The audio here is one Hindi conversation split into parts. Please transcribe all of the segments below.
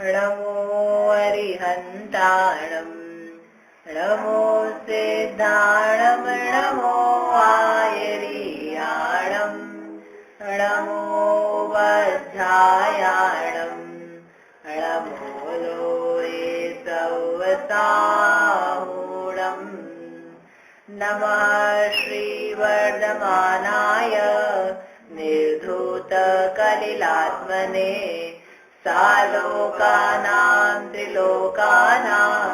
नमो अरिहन्ताणं नमो सिद्धाणं नमो आयर्याणं नमो वज्रायाणं नमो लोरे सवसाहूणं नमः श्रीवर्धमानाय निर्धूतकलिलात्मने सालोकानां त्रिलोकानां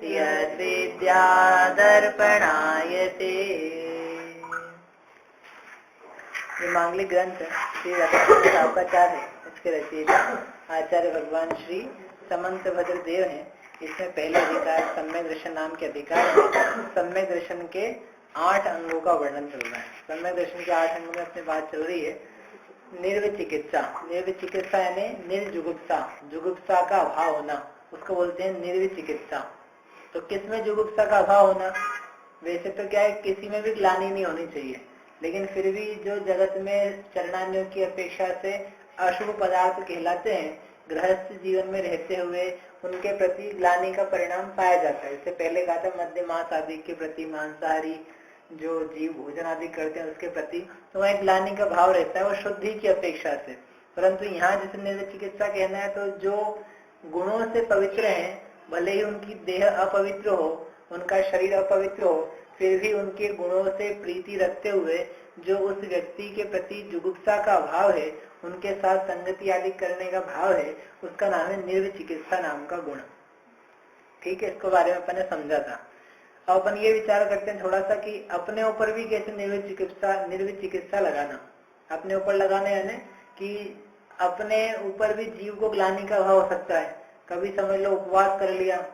यद्विद्यादर्पणायते। ये मांगलिक ग्रंथ श्री रत्नाकराचार्य है। इसके रचयिता आचार्य भगवान श्री समंतभद्र देव हैं। इसमें पहले अधिकार सम्यक दर्शन नाम के अधिकार है। सम्यक दर्शन के 8 अंगों का वर्णन चल रहा है। सम्यक दर्शन के 8 अंगों में अपनी बात चल रही है। निर्विचिकित्सा, निर्विचिकित्सा यानी निर्जुगुप्सा, जुगुप्सा का अभाव होना, उसको बोलते हैं निर्विचिकित्सा। तो किसमें जुगुप्सा का अभाव होना? वैसे तो क्या है, किसी में भी ग्लानि नहीं होनी चाहिए, लेकिन फिर भी जो जगत में चरणान्यों की अपेक्षा से अशुभ पदार्थ कहलाते हैं, गृहस्थ जीवन में रहते हुए उनके प्रति ग्लानि का परिणाम पाया जाता है। इससे पहले कहा था मध्य मांस आदि के प्रति, मांसाहारी जो जीव भोजन आदि करते हैं उसके प्रति तो वह ग्लानि का भाव रहता है, वो शुद्धि की अपेक्षा से। परंतु यहाँ जैसे निर्विचिकित्सा कहना है, तो जो गुणों से पवित्र हैं, भले ही उनकी देह अपवित्र हो, उनका शरीर अपवित्र हो, फिर भी उनके गुणों से प्रीति रखते हुए जो उस व्यक्ति के प्रति जुगुप्सा का भाव है, उनके साथ संगति आदि करने का भाव है, उसका नाम है निर्विचिकित्सा नाम का गुण। ठीक है, इसको बारे में अपन ने समझा था। अब अपन ये विचार करते हैं थोड़ा सा कि अपने ऊपर भी कैसे निर्विचिकित्सा लगाना। अपने ऊपर लगाना यानी कि अपने ऊपर भी जीव को ग्लानि का भाव हो सकता है। कभी समझ लो उपवास कर लिया,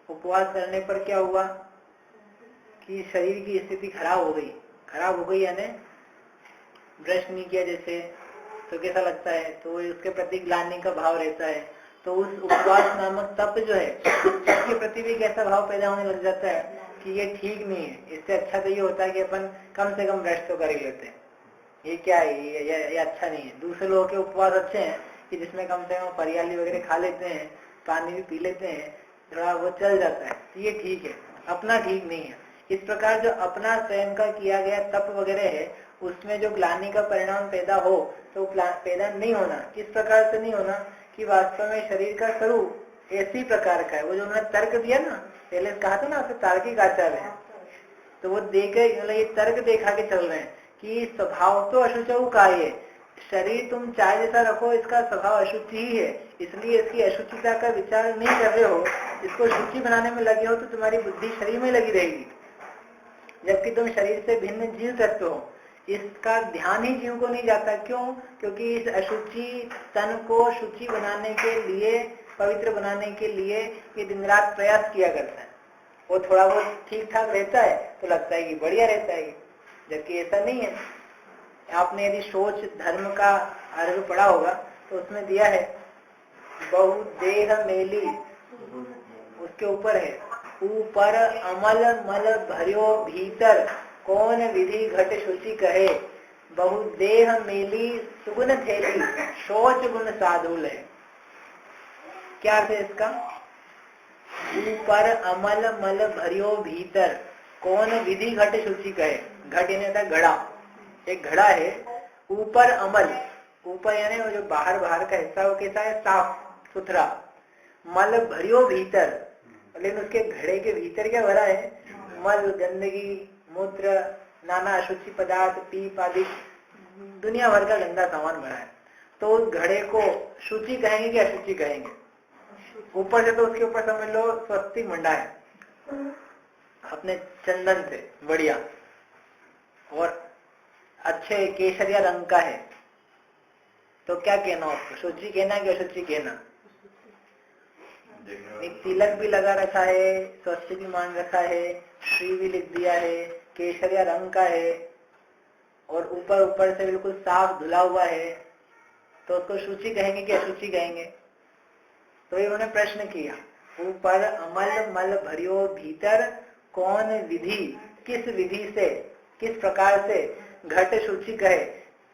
उपवास करने पर क्या हुआ कि शरीर की स्थिति खराब हो गई। खराब हो गई यानी ब्रश नहीं किया जैसे, तो कैसा लगता है, तो उसके प्रति ग्लानि का भाव रहता है। तो उस उपवास नामक तप जो है, तप के प्रति भी कैसा भाव पैदा होने लग जाता है कि ये ठीक नहीं है। इससे अच्छा तो ये होता है कि अपन कम से कम ब्रश तो कर ही लेते हैं। ये क्या है, ये अच्छा नहीं है। दूसरे लोगों के उपवास अच्छे हैं कि जिसमें कम से कम फरियाली वगैरह खा लेते हैं, पानी भी पी लेते हैं, थोड़ा वो चल जाता है, तो ये ठीक है। अपना ठीक नहीं है। इस प्रकार जो अपना स्वयं का किया गया तप वगैरह है, उसमें जो ग्लानि का परिणाम पैदा हो, तो पैदा नहीं होना। किस प्रकार से नहीं होना कि वास्तव में शरीर का स्वरूप ऐसी प्रकार का है। वो जो उन्होंने तर्क दिया ना, पहले कहा था ना आपसे तार्किक आचार्य है, तो वो देखे मतलब ये तर्क देखा के चल रहे हैं कि स्वभाव तो अशुचौ का है। शरीर तुम चाहे जैसा रखो, इसका स्वभाव अशुचि ही है, इसलिए इसकी अशुचिता का विचार नहीं कर रहे हो, इसको शुचि बनाने में लगे हो, तो तुम्हारी बुद्धि शरीर में लगी रहेगी। जबकि तुम शरीर से भिन्न जीव तत्व हो, इसका ध्यान ही जीव को नहीं जाता। क्यों? क्योंकि इस अशुचि तन को शुचि बनाने के लिए, पवित्र बनाने के लिए ये दिन रात प्रयास किया करता है। वो थोड़ा बहुत ठीक ठाक रहता है तो लगता है कि बढ़िया रहता है, जबकि ऐसा नहीं है। आपने यदि सोच धर्म का अर्घ पढ़ा होगा तो उसमें दिया है बहुदेह मेली, उसके ऊपर है ऊपर अमल मल भर्यो भीतर कौन विधि घट शुचि कहे, बहुदेह मेली सुगुण थैली शौच गुण साधुल है। क्या अर्थ है इसका? ऊपर अमल मल भर्यो भीतर कौन विधि घट शुचि कहे। घट यानी था घड़ा, एक घड़ा है, ऊपर अमल, ऊपर यानी वो जो बाहर का हिस्सा वो कैसा है, साफ सुथरा। मल भरियो भीतर, लेकिन उसके घड़े के भीतर क्या भरा है? मल, गंदगी, मूत्र, नाना अशुचि पदार्थ, पीप आदि दुनिया भर का गंदा सामान भरा है। तो उस घड़े को शुचि कहेंगे कि अशुचि कहेंगे? ऊपर से तो उसके ऊपर समझ लो स्वस्तिक मंडा है अपने चंदन से बढ़िया, और अच्छे केसरिया रंग का है, तो क्या कहना उसको? शुचि कहना कि अशुचि कहना? एक तिलक भी लगा रखा है, स्वस्तिक भी मान रखा है, श्री भी लिख दिया है, केसरिया रंग का है, और ऊपर से बिल्कुल साफ धुला हुआ है, तो उसको शुचि कहेंगे कि अशुचि कहेंगे? तो इन्होंने प्रश्न किया, ऊपर अमल मल भरियो भीतर कौन विधि, किस विधि से, किस प्रकार से घट शुचि कहे।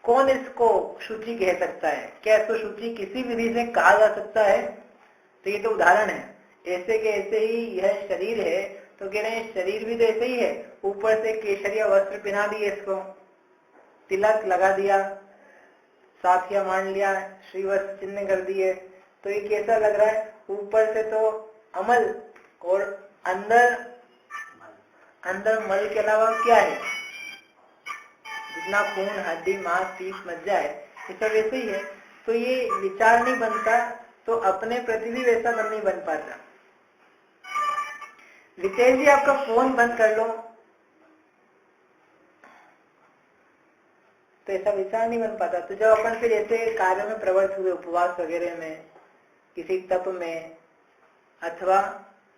कौन इसको शुचि कह सकता है? क्या इसको शुचि किसी विधि से कहा जा सकता है? तो ये तो उदाहरण है। ऐसे के ऐसे ही यह शरीर है, तो कह रहे हैं शरीर भी तो ऐसे ही है। ऊपर से केसरिया वस्त्र पहना दिए, इसको तिलक लगा दिया, साथिया मान लिया, श्रीवत्स चिन्ह कर दिए, तो ये कैसा लग रहा है? ऊपर से तो अमल और अंदर मल के अलावा क्या है? जितना खून, हड्डी, मांस, पीस, मज्जा है, ये सब वैसे ही है। तो ये विचार नहीं बनता, तो अपने प्रति भी वैसा नहीं बन पाता। वितेश जी, आपका फोन बंद कर लो, तो ऐसा विचार नहीं बन पाता। तो जब अपन फिर ऐसे कार्य में प्रवृत्त हुए, उपवास वगैरह में, किसी तप में, अथवा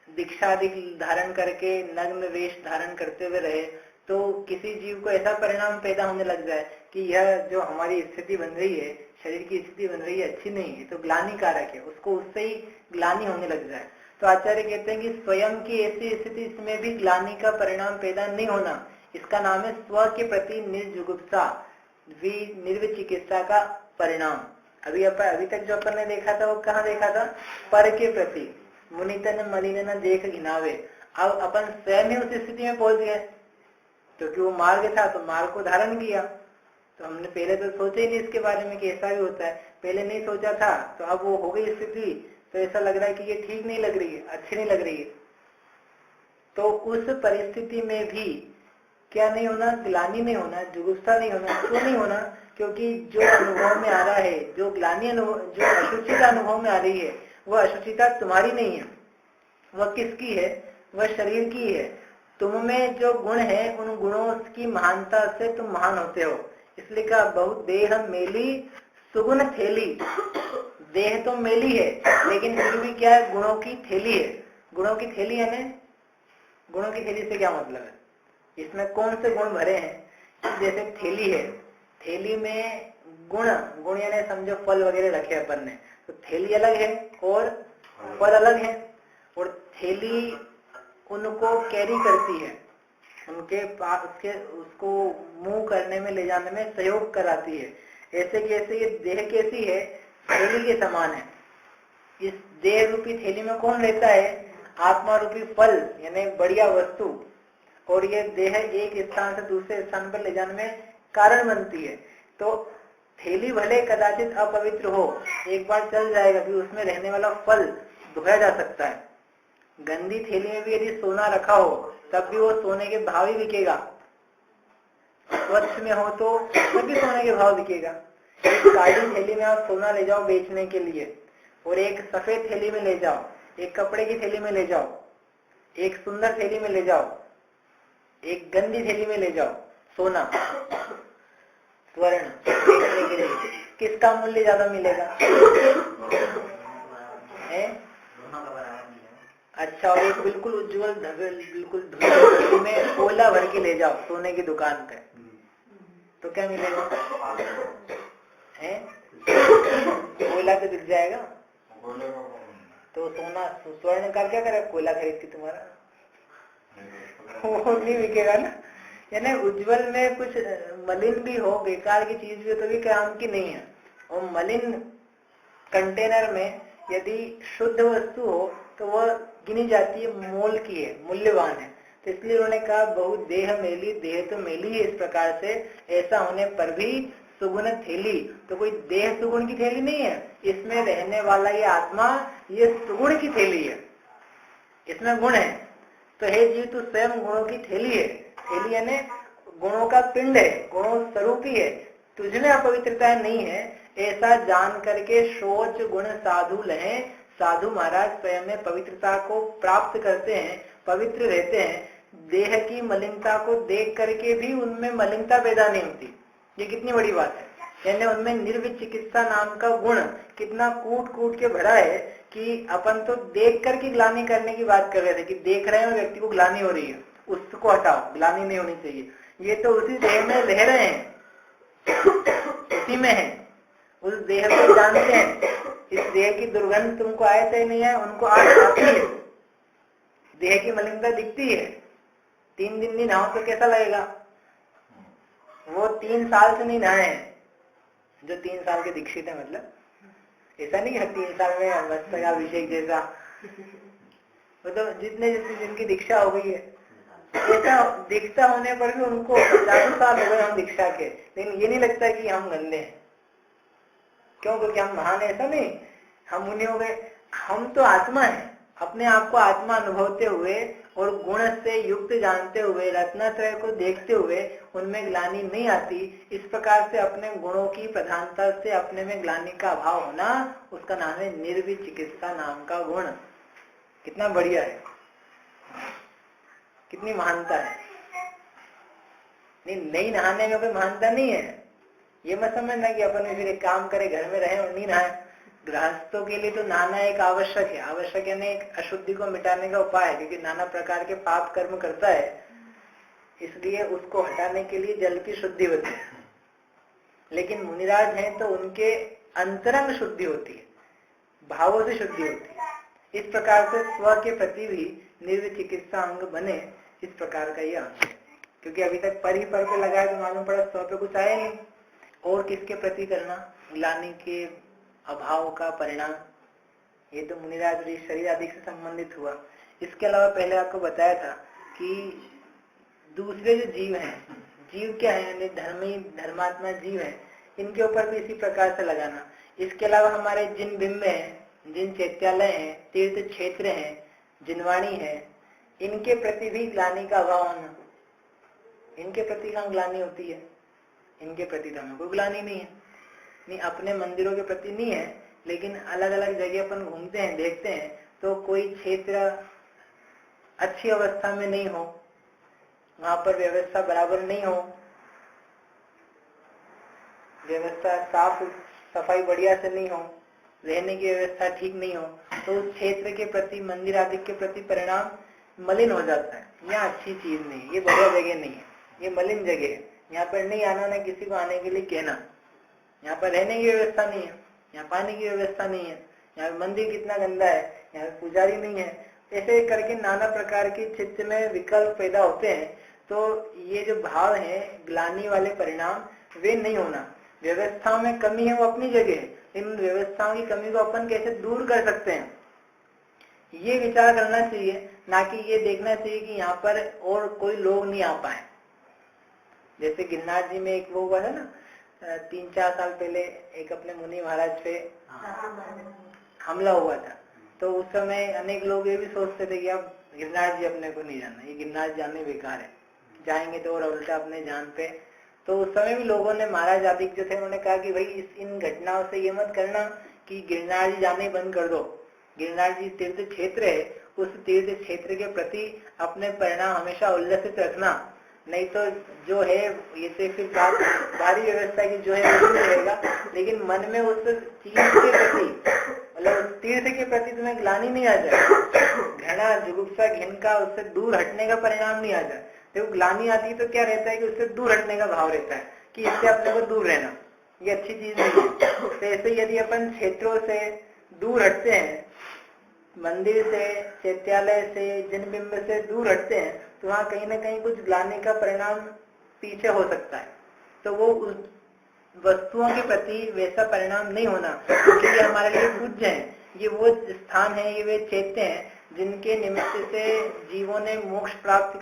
दीक्षादि धारण करके नग्न वेश धारण करते हुए रहे, तो किसी जीव को ऐसा परिणाम पैदा होने लग जाए कि यह जो हमारी स्थिति बन रही है, शरीर की स्थिति बन रही है, अच्छी नहीं है, तो ग्लानि कारक है, उसको उससे ही ग्लानि होने लग जाए। तो आचार्य कहते हैं कि स्वयं की ऐसी स्थिति में भी ग्लानि का परिणाम पैदा नहीं होना, इसका नाम है स्व के प्रति निर्जुगुप्सा, निर्विचिकित्सा का परिणाम। अभी तक जो अपन ने देखा था वो कहाँ देखा था? पर के प्रति मुनितन मलिन न देख घिनावे। अब अपन स्वयं ही उस स्थिति में पहुंच गए, क्योंकि वो मार्ग था तो मार्ग को धारण किया। तो हमने पहले तो सोचा ही नहीं इसके बारे में कि ऐसा भी होता है, पहले नहीं सोचा था, तो अब वो हो गई स्थिति, तो ऐसा लग रहा है कि ये ठीक नहीं लग रही है, अच्छी नहीं लग रही है। तो उस परिस्थिति में भी क्या नहीं होना? ग्लानि नहीं होना, जुगुप्सा नहीं होना। क्यों नहीं होना? क्योंकि जो अनुभव में आ रहा है, जो ग्लानि अनुभव, जो अशुचिता अनुभव में आ रही है, वह अशुचिता तुम्हारी नहीं है। वह किसकी है? वह शरीर की है। तुम में जो गुण है, उन गुणों की महानता से तुम महान होते हो। इसलिए कहा बहुत देह मेली सुगुण थैली। देह तो मेली है, लेकिन फिर भी क्या है? गुणों की थैली है। गुणों की थैली है ना? गुणों की थैली से क्या मतलब है? इसमें कौन से गुण भरे हैं? जैसे थैली है, थैली में गुण यानी समझो फल वगैरह रखे अपन ने, तो थैली अलग है और फल अलग है। और थैली उनको कैरी करती है, उनके पास उसको मुंह करने में, ले जाने में सहयोग कराती है। ऐसे कैसे ये देह कैसी है? थैली के समान है। इस देह रूपी थैली में कौन रहता है? आत्मा रूपी फल यानी बढ़िया वस्तु। और ये देह एक स्थान से दूसरे स्थान पर ले जाने में कारण बनती है। तो थैली भले कदाचित अपवित्र हो, एक बार चल जाएगा, फिर उसमें रहने वाला फल धोया जा सकता है। गंदी थैली में भी यदि सोना रखा हो, तब भी वो सोने के भाव ही बिकेगा। स्वच्छ में हो तो तभी सोने के भाव बिकेगा। एक काली थैली में आप सोना ले जाओ बेचने के लिए, और एक सफेद थैली में ले जाओ, एक कपड़े की थैली में ले जाओ, एक सुंदर थैली में ले जाओ, एक गंदी थैली में ले जाओ सोना, स्वर्ण बेचने के लिए, किसका मूल्य ज्यादा मिलेगा? अच्छा, और एक बिल्कुल उज्जवल बिल्कुल धुली में कोयला भर के ले जाओ सोने की दुकान पे, तो क्या मिलेगा? है कोयला तो बिक जाएगा। तो सोना स्वर्ण का क्या करे? कोयला खरीद के तुम्हारा वो नहीं बिकेगा ना। यानी उज्जवल में कुछ मलिन भी हो, बेकार की चीज भी हो, तो भी काम की नहीं है। और मलिन कंटेनर में यदि शुद्ध वस्तु हो तो वह गिनी जाती है, मोल की है, मूल्यवान है। तो इसलिए उन्होंने कहा बहुत देह मेली, देह तो मेली है। इस प्रकार से ऐसा होने पर भी सुगुण थैली, तो कोई देह सुगुण की थैली नहीं है, इसमें रहने वाला ये आत्मा ये सुगुण की थैली है, इसमें गुण है। तो हे जीव, तू स्वयं गुणों की थैली है। थैली यानी गुणों का पिंड है, गुणों स्वरूपी है, तुझमें अपवित्रता नहीं है, ऐसा जान करके शोच गुण साधु लहे। साधु महाराज स्वयं में पवित्रता को प्राप्त करते हैं, पवित्र रहते हैं। देह की मलिनता को देख करके भी उनमें मलिनता पैदा नहीं होती। ये कितनी बड़ी बात है। यानी उनमें निर्विचिकित्सा नाम का गुण कितना कूट कूट के भरा है कि अपन तो देख करके ग्लानि करने की बात कर रहे थे कि देख रहे हैं व्यक्ति को ग्लानि हो रही है, उसको हटाओ, ग्लानि नहीं होनी चाहिए। ये तो उसी देह में रह रहे हैं, उसी में है, उस देह को जानते हैं। इस देह की दुर्गंध तुमको आए चाहे नहीं आए, उनको आज आती है। देह की मलिनता दिखती है। 3 दिन नहीं नहाओ तो कैसा लगेगा? वो 3 साल से नहीं नहाए हैं, जो 3 साल के दीक्षित है, मतलब ऐसा नहीं है 3 साल में मस्तकाभिषेक जैसा, मतलब जितने जिनकी दीक्षा हो गई है, ऐसा दीक्षा होने पर भी उनको 50 साल हो गए हम दीक्षा के, लेकिन ये नहीं लगता कि हम गंदे हैं। क्यों? क्योंकि हम महान है, ऐसा नहीं, हम मुनि हो गए। हम तो आत्मा है, अपने आप को आत्मा अनुभवते हुए और गुण से युक्त जानते हुए, रत्नत्रय को देखते हुए उनमें ग्लानि नहीं आती, इस प्रकार से अपने गुणों की प्रधानता से अपने में ग्लानि का अभाव होना, उसका नाम है निर्विचिकित्सा नाम का गुण। कितना बढ़िया है, कितनी महानता है। नहीं नहाने में कोई महानता नहीं है, ये मत समझना कि अपन फिर एक काम करे, घर में रहे और नहीं नहाए। गृहस्थों के लिए तो नहाना एक आवश्यक है, आवश्यक यानी एक अशुद्धि को मिटाने का उपाय है, क्योंकि नाना प्रकार के पाप कर्म करता है, इसलिए उसको हटाने के लिए जल की शुद्धि होती है। लेकिन मुनिराज हैं तो उनके अंतरंग शुद्धि होती है, भावों से शुद्धि होती है। इस प्रकार से स्व के प्रति भी निर्विचिकित्सा अंग बने, इस प्रकार का यह अंग है। क्योंकि अभी तक पर ही पर पे लगाए तो मालूम पड़ा स्व पे कुछ आया नहीं। और किसके प्रति करना? ग्लानि के अभाव का परिणाम। ये तो मुनिराज शरीर आदि से संबंधित हुआ। इसके अलावा पहले आपको बताया था कि दूसरे जो जीव हैं, जीव क्या है? धर्मी धर्मात्मा जीव है, इनके ऊपर भी इसी प्रकार से लगाना। इसके अलावा हमारे जिन बिंब हैं, जिन चैत्यालय हैं, तीर्थ क्षेत्र हैं, जिनवाणी है, इनके प्रति भी ग्लानि का अभाव होना। इनके प्रति कहाँ ग्लानि होती है? इनके प्रति तो हमें कोई ग्लानि नहीं है। नहीं, अपने मंदिरों के प्रति नहीं है, लेकिन अलग अलग जगह अपन घूमते हैं, देखते हैं, तो कोई क्षेत्र अच्छी अवस्था में नहीं हो, वहां पर व्यवस्था बराबर नहीं हो, व्यवस्था साफ सफाई बढ़िया से नहीं हो, रहने की व्यवस्था ठीक नहीं हो, तो उस क्षेत्र के प्रति, मंदिर आदि के प्रति परिणाम मलिन हो जाता है। यहाँ अच्छी चीज नहीं, ये बढ़िया जगह नहीं है, ये मलिन जगह है, यहाँ पर नहीं आना, न किसी को आने के लिए कहना। यहाँ पर रहने की व्यवस्था नहीं है, यहाँ पानी की व्यवस्था नहीं है, यहाँ मंदिर कितना गंदा है, यहाँ पुजारी नहीं है, ऐसे करके नाना प्रकार के चित्त में विकल्प पैदा होते हैं। तो ये जो भाव है, ग्लानि वाले परिणाम, वे नहीं होना। व्यवस्थाओं में कमी है वो अपनी जगह है, लेकिन व्यवस्थाओं की कमी को अपन कैसे दूर कर सकते हैं, ये विचार करना चाहिए, ना कि ये देखना चाहिए कि यहाँ पर और कोई लोग नहीं आ पाए। जैसे गिरनार जी में एक वो हुआ है ना, 3-4 साल पहले एक अपने मुनि महाराज पे हमला हुआ था। तो उस समय अनेक लोग ये भी सोचते थे कि अब गिरनार जी अपने को नहीं जाना, ये गिरनार जाने बेकार है, जाएंगे तो और उल्टा अपने जान पे। तो उस समय भी लोगों ने, महाराज आदि जो थे, उन्होंने कहा कि भाई इन घटनाओं से ये मत करना कि गिरनार जी जाने बंद कर दो। गिरनार जी तीर्थ क्षेत्र है, उस तीर्थ क्षेत्र के प्रति अपने परिणाम हमेशा उल्लसित रखना, नहीं तो जो है ये से फिर बाहरी व्यवस्था की जो है वो भी रहेगा, लेकिन मन में उस चीज के प्रति, मतलब उस तीर्थ के प्रति तुम्हें ग्लानि नहीं आ जाए, घृणा, जुगुप्सा, घिन का उससे दूर हटने का परिणाम नहीं आ जाए। देखो ग्लानि आती है तो क्या रहता है कि उससे दूर हटने का भाव रहता है कि इससे अपने को दूर रहना, ये अच्छी चीज नहीं है। तो ऐसे यदि अपन क्षेत्रों से दूर हटते हैं, मंदिर से, चैत्यालय से, जिन बिंब से दूर हटते हैं, तो वहाँ कहीं ना कहीं कुछ ग्लानि का परिणाम पीछे हो सकता है। तो वो उस वस्तुओं के प्रति वैसा परिणाम नहीं होना, क्योंकि ये हमारे लिए पूज्य है, ये वो स्थान है, ये वे चैत्य हैं जिनके निमित्त से जीवों ने मोक्ष प्राप्त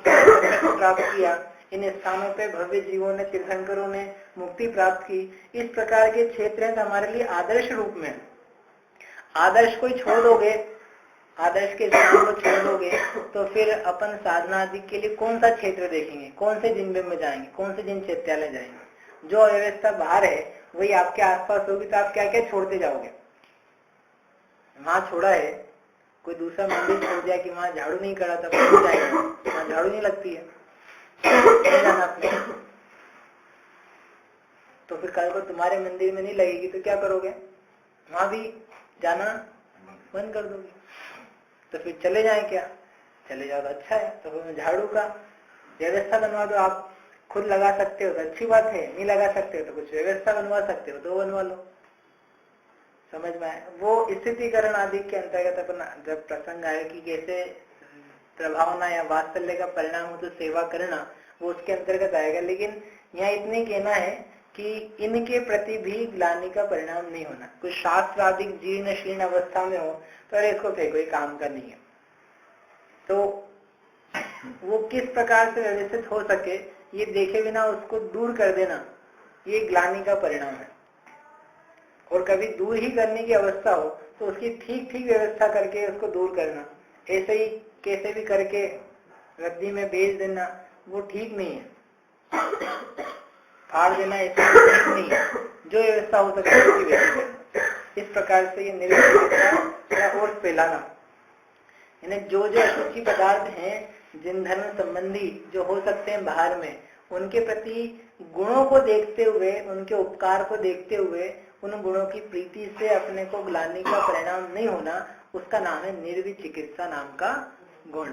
किया। इन स्थानों पे भव्य जीवों ने, तीर्थंकरों ने मुक्ति प्राप्त की। इस प्रकार के क्षेत्र हैं तो हमारे लिए आदर्श रूप में। आदर्श कोई छोड़ दोगे, आदर्श के स्थान को छोड़ दोगे, तो फिर अपन साधना आदि के लिए कौन सा क्षेत्र देखेंगे, कौन से जिन में जाएंगे, कौन से जिन चैत्यालय जाएंगे। जो अव्यवस्था बाहर है वही आपके आसपास होगी, तो आप क्या क्या छोड़ते जाओगे। वहां छोड़ा है, कोई दूसरा मंदिर छोड़ दिया कि वहां झाड़ू नहीं करा था, वहां झाड़ू नहीं लगती है, नहीं जाना आपने। तो फिर कल को तुम्हारे मंदिर में नहीं लगेगी तो क्या करोगे, वहां भी जाना बंद कर दोगे। तो फिर चले जाएं, क्या चले जाओ तो अच्छा है। तो फिर झाड़ू का व्यवस्था बनवा दो, आप खुद लगा सकते हो तो अच्छी बात है, नहीं लगा सकते हो तो कुछ व्यवस्था बनवा सकते हो तो बनवा लो। समझ में आए। वो स्थितिकरण आदि के अंतर्गत अपन जब प्रसंग आए कि कैसे प्रभावना या वात्सल्य का परिणाम हो तो सेवा करना, वो उसके अंतर्गत आएगा। लेकिन यहाँ इतने कहना है कि इनके प्रति भी ग्लानि का परिणाम नहीं होना। कोई शास्त्राधिक जीर्ण शीर्ण अवस्था में हो तो अरे इसको फेंको, कोई काम का नहीं है, तो वो किस प्रकार से व्यवस्थित हो सके ये देखे बिना उसको दूर कर देना, ये ग्लानि का परिणाम है। और कभी दूर ही करने की अवस्था हो तो उसकी ठीक ठीक व्यवस्था करके उसको दूर करना, ऐसे ही कैसे भी करके रद्दी में बेच देना, वो ठीक नहीं है। फाड़ देना ऐसे ठीक नहीं है। जो व्यवस्था हो सके उसकी व्यवस्था करना। इस प्रकार से ये निर्विचिकित्सा और फैलाना, यानी जो जो अशुचि पदार्थ हैं जिन धर्म संबंधी जो हो सकते हैं बाहर में, उनके प्रति गुणों को देखते हुए, उनके उपकार को देखते हुए, उन गुणों की प्रीति से अपने को ग्लानि का परिणाम नहीं होना, उसका नाम है निर्विचिकित्सा नाम का गुण।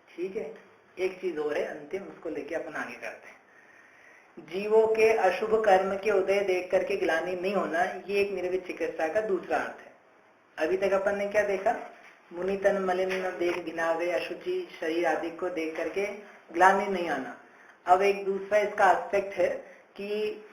ठीक है, एक चीज और है अंतिम, उसको लेके अपन आगे करते हैं। जीवों के अशुभ कर्म के उदय देख करके ग्लानि नहीं होना, ये एक निर्विचिकित्सा का दूसरा अर्थ है। अभी तक अपन ने क्या देखा, मुनि तन मलिन देख घिनावे, अशुचि शरीर आदि को देख करके ग्लानि नहीं आना। अब एक दूसरा इसका एस्पेक्ट है कि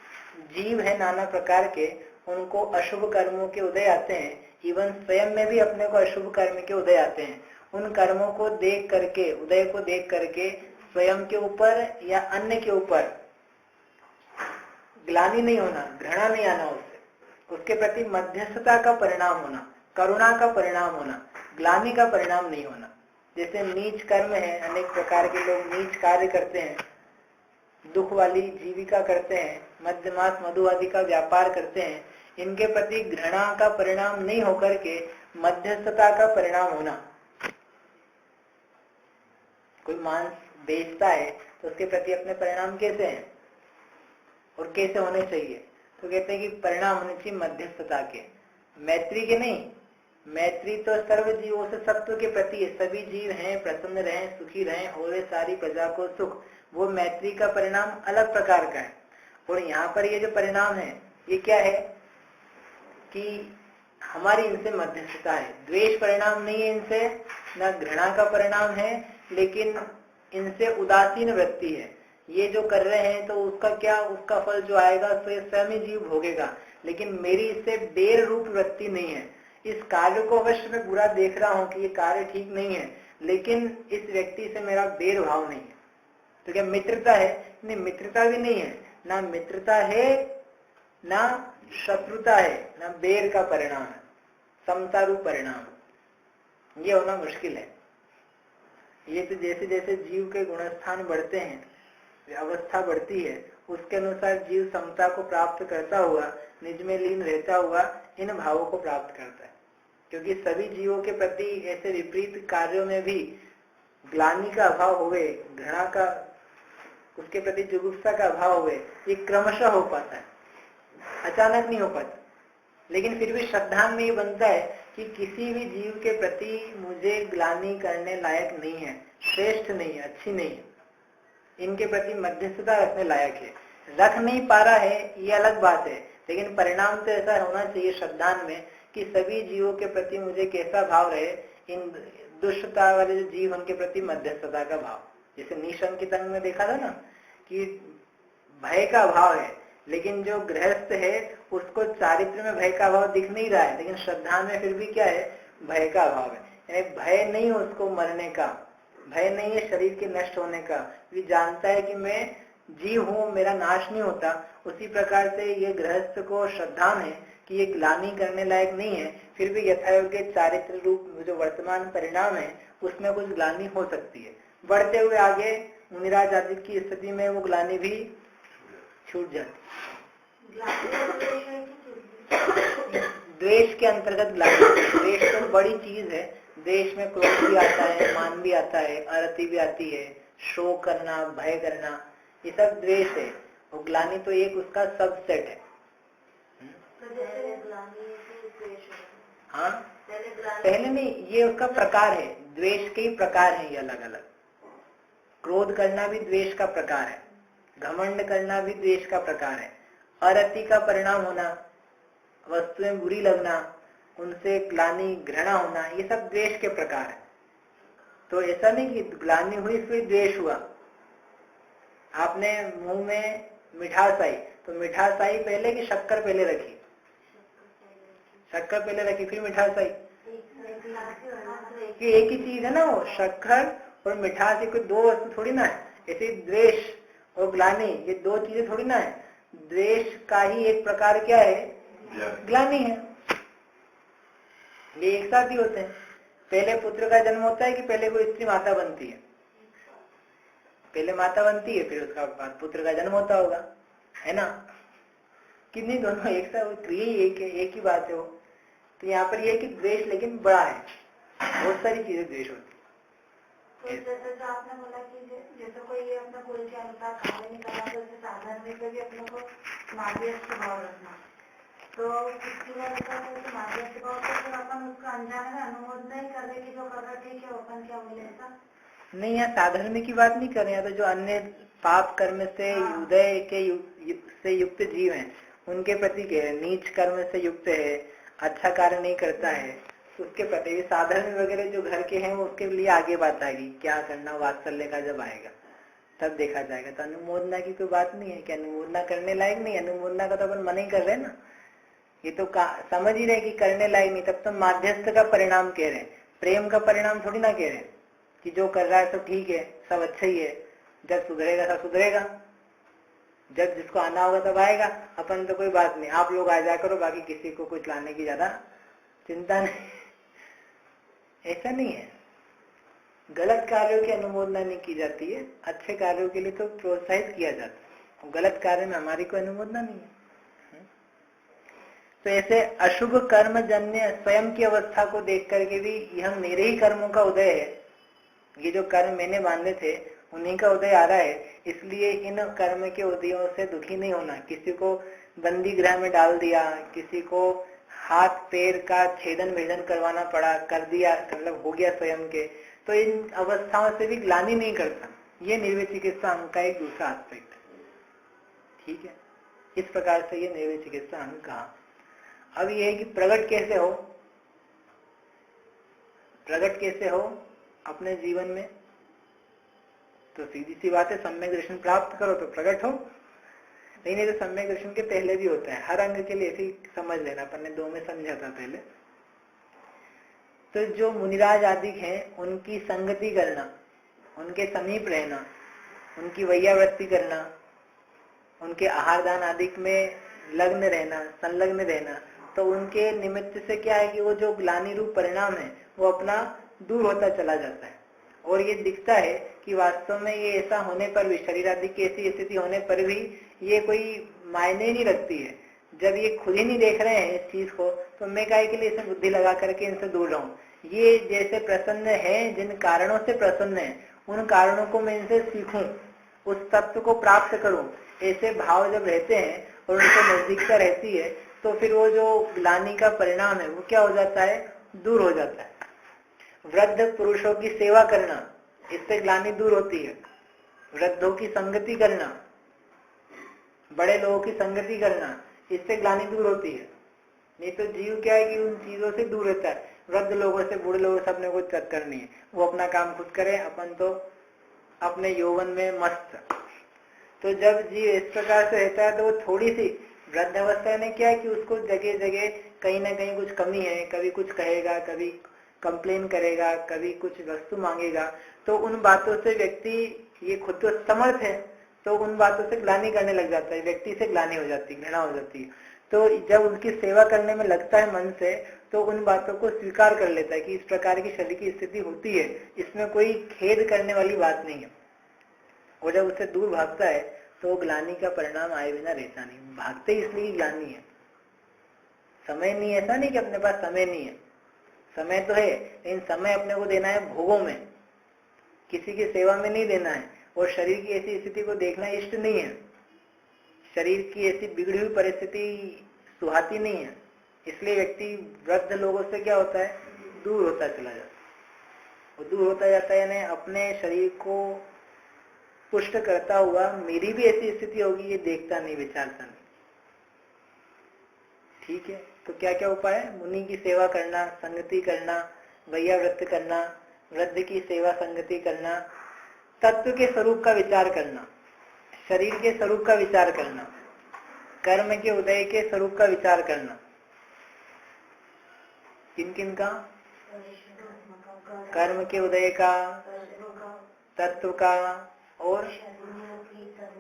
जीव है नाना प्रकार के, उनको अशुभ कर्मों के उदय आते हैं, इवन स्वयं में भी अपने को अशुभ कर्म के उदय आते हैं। उन कर्मों को देख करके, उदय को देख करके स्वयं के ऊपर या अन्य के ऊपर ग्लानि नहीं होना, घृणा नहीं आना, उसके प्रति मध्यस्थता का परिणाम होना, करुणा का परिणाम होना, ग्लानि का परिणाम नहीं होना। जैसे नीच कर्म है, अनेक प्रकार के लोग नीच कार्य करते हैं, दुख वाली जीविका करते हैं, मध्यमास मधु आदि का व्यापार करते हैं, इनके प्रति घृणा का परिणाम नहीं होकर के मध्यस्थता का परिणाम होना। कोई मांस बेचता है तो उसके प्रति अपने परिणाम कैसे हैं और कैसे होने चाहिए, तो कहते हैं कि परिणाम होने चाहिए मध्यस्थता के, मैत्री के नहीं। मैत्री तो सर्व जीवों से सत्व के प्रति है, सभी जीव हैं प्रसन्न रहें, सुखी रहें, होवे सारी प्रजा को सुख, वो मैत्री का परिणाम अलग प्रकार का है। और यहाँ पर ये जो परिणाम है ये क्या है कि हमारी इनसे मध्यस्थता है। द्वेष परिणाम नहीं है इनसे, न घृणा का परिणाम है, लेकिन इनसे उदासीन वृत्ति है। ये जो कर रहे हैं तो उसका क्या, उसका फल जो आएगा तो ये स्वयं ही जीव भोगेगा, लेकिन मेरी इससे बेर रूप वृत्ति नहीं है। इस कार्य को अवश्य मैं बुरा देख रहा हूँ कि ये कार्य ठीक नहीं है, लेकिन इस व्यक्ति से मेरा बेर भाव नहीं है। तो क्या मित्रता है? नहीं, मित्रता भी नहीं है, ना मित्रता है ना शत्रुता है, ना बेर का परिणाम है, समता रूप परिणाम। ये होना मुश्किल है। ये तो जैसे जैसे जीव के गुणस्थान बढ़ते हैं, अवस्था बढ़ती है, उसके अनुसार जीव समता को प्राप्त करता हुआ, निज में लीन रहता हुआ इन भावों को प्राप्त करता है। क्योंकि सभी जीवों के प्रति ऐसे विपरीत कार्यों में भी ग्लानि का अभाव हुए, घृणा का, उसके प्रति जुगुप्सा का अभाव हुए, ये क्रमशः हो पाता है, अचानक नहीं हो पाता। लेकिन फिर भी श्रद्धा में ये बनता है कि किसी भी जीव के प्रति मुझे ग्लानि करने लायक नहीं है, श्रेष्ठ नहीं है, अच्छी नहीं है, इनके प्रति मध्यस्थता रखने लायक है। रख नहीं पा रहा है ये अलग बात है, लेकिन परिणाम तो ऐसा होना चाहिए श्रद्धा में कि सभी जीवों के प्रति मुझे कैसा भाव रहे, इन दुष्टता वाले जो जीव उनके प्रति मध्यस्थता का भाव। जैसे निशंकित में देखा था ना कि भय का अभाव है, लेकिन जो गृहस्थ है उसको चारित्र में भय का अभाव दिख नहीं रहा है, लेकिन श्रद्धा में फिर भी क्या है, भय का अभाव है। यानी भय नहीं उसको मरने का, भय नहीं है शरीर के नष्ट होने का, ये जानता है कि मैं जीव हूँ, मेरा नाश नहीं होता। उसी प्रकार से ये गृहस्थ को श्रद्धा में कि ये ग्लानि करने लायक नहीं है, फिर भी यथायोग्य चारित्र रूप जो वर्तमान परिणाम है उसमें कुछ ग्लानि हो सकती है। बढ़ते हुए आगे मुनिराज आदि की स्थिति में वो ग्लानि भी छूट जाती। द्वेष के अंतर्गत ग्लानि, द्वेष तो बड़ी चीज है। द्वेष में क्रोध भी आता है, मान भी आता है, अरति भी आती है, शोक करना, भय करना, ये सब द्वेष है। और ग्लानि तो एक उसका सबसेट है। हाँ, पहले नहीं, ये उसका प्रकार है, द्वेष के ही प्रकार है ये अलग अलग। क्रोध करना भी द्वेष का प्रकार है, घमंड करना भी द्वेष का प्रकार है, अरति का परिणाम होना, वस्तुएं बुरी लगना, उनसे ग्लानि घृणा होना, ये सब द्वेष के प्रकार है। तो ऐसा नहीं कि ग्लानि हुई फिर द्वेष हुआ। आपने मुंह में मिठासाई, तो मिठासाई पहले कि शक्कर पहले रखी? शक्कर पहले रखी फिर मिठासाई, कि एक ही चीज है ना वो, शक्कर और मिठास, कोई दो वस्तु थोड़ी ना है। ऐसे द्वेष और ग्लानि ये दो चीजें थोड़ी ना है। द्वेष का ही एक प्रकार क्या है? ग्लानि है। ये एक साथ ही होते हैं। पहले पुत्र का जन्म होता है कि पहले कोई स्त्री माता बनती है? पहले माता बनती है, फिर उसका बाद पुत्र का जन्म होता होगा, है ना? कितनी दोनों एक साथ, क्रिया एक ही बात है वो। तो यहाँ पर ये कि द्वेष लेकिन बड़ा है, बहुत सारी चीजें द्वेष होती है। तो जैसे जो आपने बोला कि जैसे कोई ये अपने कुल के अनुसार कार्य नहीं कर रहा, तो जैसे साधन में भी अपने को माध्यस्थ भाव रखना, तो किसकी बात है माध्यस्थ भाव, तो फिर अपन उसका अनजाने में अनुमोदन ही कर रहे कि जो कर रहा ठीक है, अपन क्या बोले ऐसा नहीं। यहाँ साधर्म की बात नहीं कर रहे हैं, तो जो अन्य पाप कर्म से उदय के से युक्त जीव हैं उनके प्रति कह रहे, नीच कर्म से युक्त है, अच्छा कार्य नहीं करता है, उसके प्रति साधर्म वगैरह जो घर के हैं वो उसके लिए आगे बात आएगी, क्या करना वात्सल्य का जब आएगा तब देखा जाएगा। तो अनुमोदना की कोई बात नहीं है कि अनुमोदना करने लायक नहीं, अनुमोदना का तो अपन मना ही कर रहे हैं ना। ये तो समझ ही रहे कि करने लायक नहीं, तब तो माध्यस्थ का परिणाम कह रहे हैं, प्रेम का परिणाम थोड़ी ना कह रहे हैं कि जो कर रहा है सब ठीक है, सब अच्छा ही है, जब सुधरेगा सब सुधरेगा, जब जिसको आना होगा तब आएगा, अपन तो कोई बात नहीं, आप लोग आ जा करो, बाकी किसी को कुछ लाने की ज्यादा चिंता नहीं। ऐसा नहीं है। गलत कार्यों की अनुमोदना नहीं की जाती है, अच्छे कार्यों के लिए तो प्रोत्साहित किया जाता है, गलत कार्य में हमारी कोई अनुमोदना नहीं है। तो ऐसे अशुभ कर्म जन्य स्वयं की अवस्था को देख करके भी यह मेरे ही कर्मों का उदय है, ये जो कर्म मैंने बांधे थे उन्हीं का उदय आ रहा है, इसलिए इन कर्म के उदयों से दुखी नहीं होना। किसी को बंदी गृह में डाल दिया, किसी को हाथ पैर का छेदन भेदन करवाना पड़ा, कर दिया, मतलब हो गया स्वयं के, तो इन अवस्थाओं से भी ग्लानि नहीं करता। ये निर्वय चिकित्सा अंग का एक दूसरा एस्पेक्ट, ठीक है। इस प्रकार से ये निर्वय चिकित्सा अंग कहा। अब ये है कि प्रकट कैसे हो, प्रकट कैसे हो अपने जीवन में, तो सीधी सी बात है, सम्यक दर्शन प्राप्त करो तो प्रकट हो, नहीं तो सम्यक दर्शन के पहले भी होता है। हर अंग के लिए ऐसे ही समझ लेना, अपन ने 2 में समझा था पहले। तो जो मुनिराज आदि हैं उनकी संगति करना, उनके समीप रहना, उनकी वैयावृत्ति करना, उनके आहार दान आदि में लग्न रहना, संलग्न रहना, तो उनके निमित्त से क्या है कि वो जो ग्लानि रूप परिणाम है वो अपना दूर होता चला जाता है। और ये दिखता है कि वास्तव में ये ऐसा होने पर भी, शरीर आदि की ऐसी स्थिति होने पर भी ये कोई मायने नहीं रखती है। जब ये खुद ही नहीं देख रहे हैं इस चीज को, तो मैं काहे के लिए इसे बुद्धि लगा करके इनसे दूर रहूं। ये जैसे प्रसन्न है, जिन कारणों से प्रसन्न है, उन कारणों को मैं इनसे सीखूं, उस तत्व को प्राप्त करूं, ऐसे भाव जब रहते हैं और उनको नजदीकता रहती है, तो फिर वो जो ग्लानि का परिणाम है वो क्या हो जाता है, दूर हो जाता है। वृद्ध पुरुषों की सेवा करना, इससे ग्लानि दूर होती है। वृद्धों की संगति करना, बड़े लोगों की संगति करना, इससे ग्लानि दूर होती है। नहीं तो जीव क्या है कि उन चीजों से दूर रहता है। वृद्ध लोगों से बूढ़े लोगों से अपने को चक्कर नहीं है, वो अपना काम खुद करे, अपन तो अपने यौवन में मस्त। तो जब जीव इस प्रकार से रहता है तो वो थोड़ी सी वृद्ध अवस्था ने क्या है कि उसको जगह जगह कहीं ना कहीं कुछ कमी है, कभी कुछ कहेगा, कभी कंप्लेन करेगा, कभी कुछ वस्तु मांगेगा, तो उन बातों से व्यक्ति, ये खुद तो समर्थ है, तो उन बातों से ग्लानि करने लग जाता है, व्यक्ति से ग्लानि हो जाती है, घृणा हो जाती है। तो जब उनकी सेवा करने में लगता है मन से, तो उन बातों को स्वीकार कर लेता है कि इस प्रकार की शरीर की स्थिति होती है, इसमें कोई खेद करने वाली बात नहीं है। और जब उससे दूर भागता है तो ग्लानि का परिणाम आए बिना रहता नहीं। भागते इसलिए ग्लानि है, समय नहीं, ऐसा नहीं कि अपने पास समय नहीं है, समय तो है, लेकिन समय अपने को देना है भोगों में, किसी की सेवा में नहीं देना है। और शरीर की ऐसी स्थिति को देखना इष्ट नहीं है, शरीर की ऐसी बिगड़ी हुई परिस्थिति सुहाती नहीं है, इसलिए व्यक्ति वृद्ध लोगों से क्या होता है, दूर होता चला जाता है। वो दूर होता जाता है, यानी अपने शरीर को पुष्ट करता हुआ मेरी भी ऐसी स्थिति होगी ये देखता नहीं, विचारता नहीं। ठीक है, तो क्या क्या उपाय है, मुनि की सेवा करना, संगति करना, वैयावृत्त करना, वृद्ध की सेवा संगति करना, तत्व के स्वरूप का विचार करना, शरीर के स्वरूप का विचार करना, कर्म के उदय के स्वरूप का विचार करना। किन किन का? कर्म के उदय का, तत्व का, और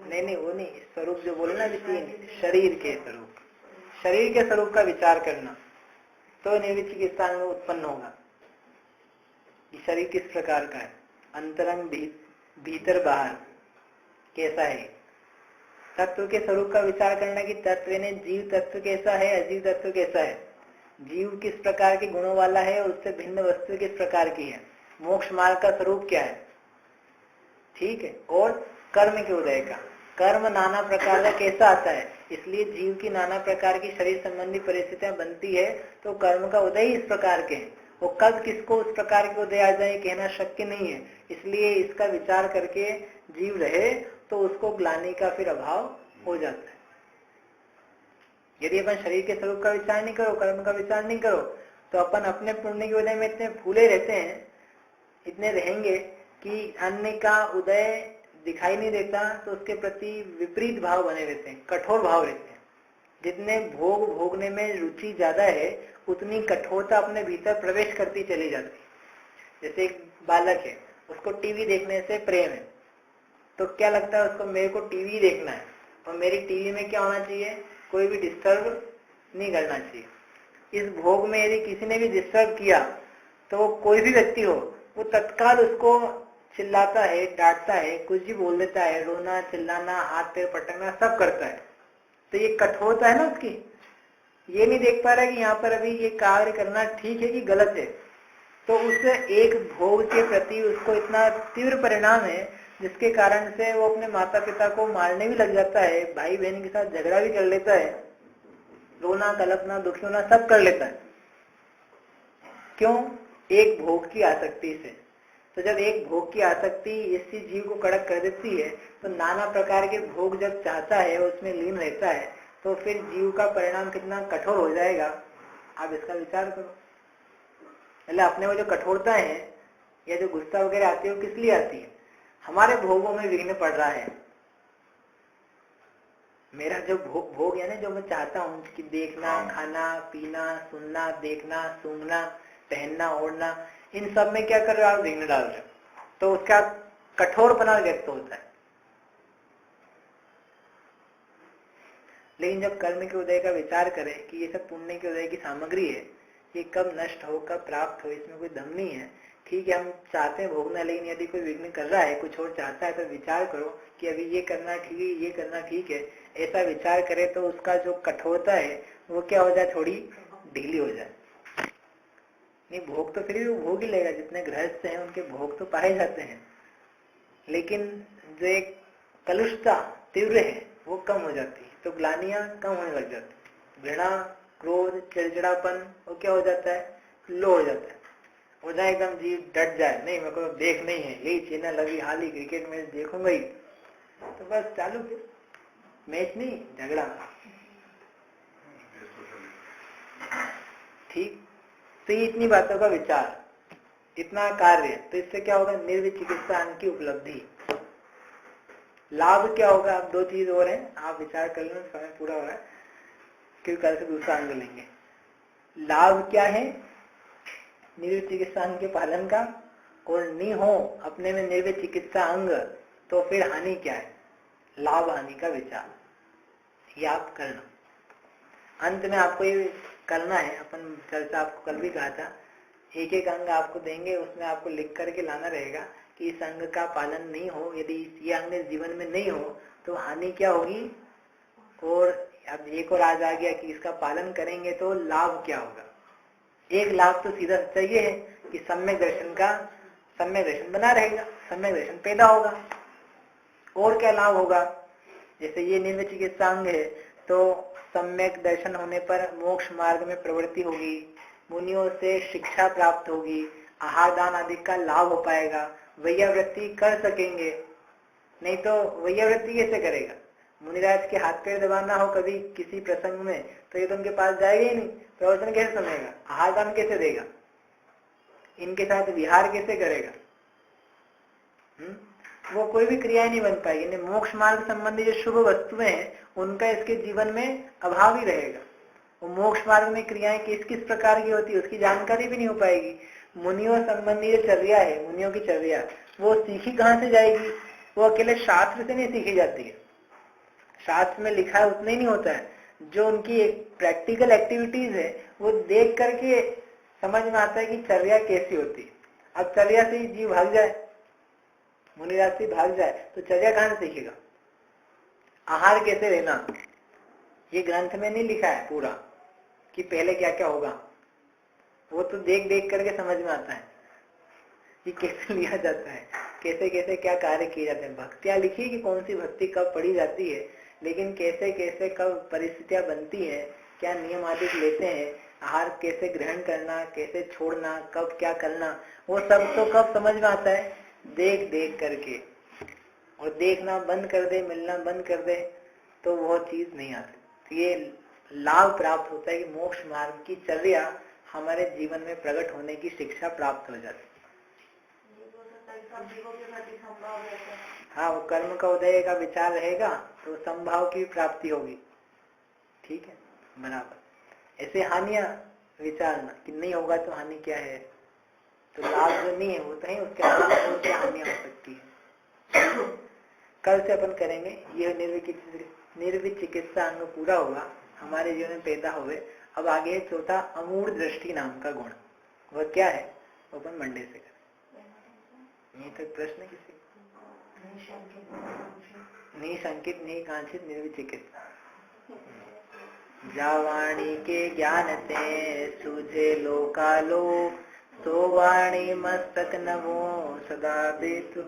नहीं वो नहीं, स्वरूप जो बोले ना अभी तीन, शरीर के स्वरूप, शरीर के स्वरूप का विचार करना, तो निर्विचिकित्सा में उत्पन्न होगा कि शरीर किस प्रकार का है, अंतरंग भीतर बाहर कैसा है। तत्व के स्वरूप का विचार करना कि तत्व ने जीव तत्व कैसा है, अजीव तत्व कैसा है, जीव किस प्रकार के गुणों वाला है, उससे भिन्न वस्तु किस प्रकार की है, मोक्ष मार्ग का स्वरूप क्या है, ठीक है। और कर्म के उदय का, कर्म नाना प्रकार का कैसा आता है, इसलिए जीव की नाना प्रकार की शरीर संबंधी परिस्थितियां बनती है, तो कर्म का उदय इस प्रकार के हैं। वो कब किसको उस प्रकार के उदय आ जाए कहना शक्य नहीं है, इसलिए इसका विचार करके जीव रहे तो उसको ग्लानि का फिर अभाव हो जाता है। यदि अपन शरीर के स्वरूप का विचार नहीं करो, कर्म का विचार नहीं करो, तो अपन अपने पुण्य के उदय में इतने फूले रहते हैं, इतने रहेंगे कि अन्य का उदय दिखाई नहीं देता, तो उसके प्रति विपरीत भाव बने रहते हैं, कठोर भाव रहते हैं। जितने भोग भोगने में रुचि ज्यादा है, उतनी कठोरता अपने भीतर प्रवेश करती चली जाती है। जैसे एक बालक है, उसको टीवी देखने से प्रेम है, तो क्या लगता है उसको, मेरे को टीवी देखना है और मेरी टीवी में क्या होना चाहिए, कोई भी डिस्टर्ब नहीं करना चाहिए। इस भोग में यदि किसी ने भी डिस्टर्ब किया, तो कोई भी व्यक्ति हो, वो तत्काल उसको चिल्लाता है, डांटता है, कुछ भी बोल देता है, रोना चिल्लाना, हाथ पैर पटकना सब करता है। तो ये कठोरता है ना उसकी, ये नहीं देख पा रहा है कि यहाँ पर अभी ये कार्य करना ठीक है कि गलत है। तो उस एक भोग के प्रति उसको इतना तीव्र परिणाम है, जिसके कारण से वो अपने माता पिता को मारने भी लग जाता है, भाई बहन के साथ झगड़ा भी कर लेता है, रोना कलपना दुखी होना सब कर लेता है। क्यों? एक भोग की आसक्ति से। तो जब एक भोग की आसक्ति इसी जीव को कड़क कर देती है, तो नाना प्रकार के भोग जब चाहता है, उसमें लीन रहता है, तो फिर जीव का परिणाम कितना कठोर हो जाएगा, आप इसका विचार करो। मतलब अपने वो जो कठोरता है या जो गुस्सा वगैरह आती है, वो किस लिए आती है? हमारे भोगों में विघ्न पड़ रहा है। मेरा जो भोग है ना, जो मैं चाहता हूँ कि देखना, खाना, पीना, सुनना, देखना, सूंघना, पहनना, ओढ़ना, इन सब में क्या कर रहे हो आप? विघ्न डाल रहे हो, तो उसका कठोरपना व्यक्त होता है। लेकिन जब कर्म के उदय का विचार करें कि ये सब पुण्य के उदय की सामग्री है, ये कब नष्ट हो, कब प्राप्त हो, इसमें कोई दम नहीं है। ठीक है, हम चाहते हैं भोगना, लेकिन यदि कोई विघ्न कर रहा है, कुछ और चाहता है, तो विचार करो कि अभी ये करना ठीक है, ये करना ठीक है। ऐसा विचार करे तो उसका जो कठोरता है वो क्या हो जाए, थोड़ी ढीली हो जाए। नहीं, भोग तो फिर भी भोग ही लेगा, जितने गृहस्थ हैं उनके भोग तो पाए जाते हैं, लेकिन जो एक कलुषता तीव्र है वो कम हो जाती है, तो ग्लानियां कम होने लग जाती। घृणा, क्रोध, चिड़चिड़ापन वो क्या हो जाता है, लो हो जाता है। हो जाए एकदम जीव डट जाए, नहीं मेरे को देख नहीं है, यही चैनल लगी, हाल ही क्रिकेट मैच देखूंगा ही, तो बस चालू फिर मैच नहीं, झगड़ा। ठीक, तो ये इतनी बातों का विचार, इतना कार्य, तो इससे क्या होगा, निर्विचिकित्सा अंग की उपलब्धि। लाभ क्या होगा? अब दो चीज और है, आप विचार कर लो, समय पूरा हो रहा है, क्योंकि कल से दूसरा अंग लेंगे। लाभ क्या है निर्विचिकित्सा अंग के पालन का, और नहीं हो अपने में निर्विचिकित्सा अंग, तो फिर हानि क्या है? लाभ हानि का विचार ये आप करना। अंत में आपको ये करना है, अपन चर्चा आपको कल भी कहा था, एक एक अंग आपको देंगे, उसमें आपको लिख करके लाना रहेगा कि इस अंग का पालन नहीं हो, यदि ये अंग जीवन में नहीं हो तो हानि क्या होगी, और अब एक और आज आ गया कि इसका पालन करेंगे तो लाभ क्या होगा। एक लाभ तो सीधा सच्चा ये है कि सम्यक दर्शन बना रहेगा, सम्यक दर्शन पैदा होगा। और क्या लाभ होगा? जैसे ये निर्विचिकित्सा अंग है, तो सम्यक दर्शन होने पर मोक्ष मार्ग में प्रवृत्ति होगी, मुनियों से शिक्षा प्राप्त होगी, आहार दान आदि का लाभ हो पाएगा, वैयावृत्ति कर सकेंगे। नहीं तो वैयावृत्ति कैसे करेगा? मुनिराज के हाथ पैर दबाना हो कभी किसी प्रसंग में, तो ये तो उनके पास जाएगा ही नहीं, प्रवचन कैसे सुनेगा, आहार दान कैसे देगा, इनके साथ विहार कैसे करेगा? वो कोई भी क्रिया नहीं बन पाएगी। नहीं, मोक्ष मार्ग संबंधी जो शुभ वस्तुएं हैं उनका इसके जीवन में अभाव ही रहेगा। वो मोक्ष मार्ग में क्रियाएं किस किस प्रकार की होती है उसकी जानकारी भी नहीं हो पाएगी। मुनियों संबंधी जो चर्या है, मुनियों की चर्या, वो सीखी कहाँ से जाएगी? वो अकेले शास्त्र से नहीं सीखी जाती है। शास्त्र में लिखा है उतना ही नहीं होता है, जो उनकी एक प्रैक्टिकल एक्टिविटीज है वो देख करके समझ में आता है कि चर्या कैसी होती है। अब चर्या से ही जीव भाग जाए, मुनिराज से भाग जाए, तो चर्या कहाँ से सीखेगा? आहार कैसे लेना, ये ग्रंथ में नहीं लिखा है पूरा कि पहले क्या क्या होगा। वो तो देख देख करके समझ में आता है कि कैसे लिया जाता है, कैसे कैसे क्या कार्य किए जाते हैं। भक्तियां लिखी कि कौन सी भक्ति कब पढ़ी जाती है, लेकिन कैसे कैसे कब परिस्थितियां बनती है, क्या नियम आदि लेते हैं, आहार कैसे ग्रहण करना, कैसे छोड़ना, कब क्या करना, वो सब तो कब समझ में आता है? देख देख करके। और देखना बंद कर दे, मिलना बंद कर दे तो वो चीज नहीं आती। ये लाभ प्राप्त होता है कि मोक्ष मार्ग की चर्या हमारे जीवन में प्रकट होने की शिक्षा प्राप्त हो जाती है। हाँ, वो कर्म का उदय का विचार रहेगा तो संभाव की प्राप्ति होगी। ठीक है, बराबर। ऐसे हानियां विचारना कि नहीं होगा तो हानि क्या है, तो लाभ जो नहीं है वो तो है, उसके अलावा और क्या हानियां हो सकती है। कल से अपन करेंगे। ये निर्विचिकित्सा अंग पूरा हुआ, हमारे जीवन में पैदा हुए। अब आगे है चौथा अमूढ़ दृष्टि नाम का गुण। वह क्या है? अपन मंडे से करें। यहीं तक प्रश्न किसी? नहीं शंकित, नहीं कांचित, निर्विचिकित। जावाणी के ज्ञान ते सूझे लोकालो, सो वाणी मस्तक नवो सदा बेतु।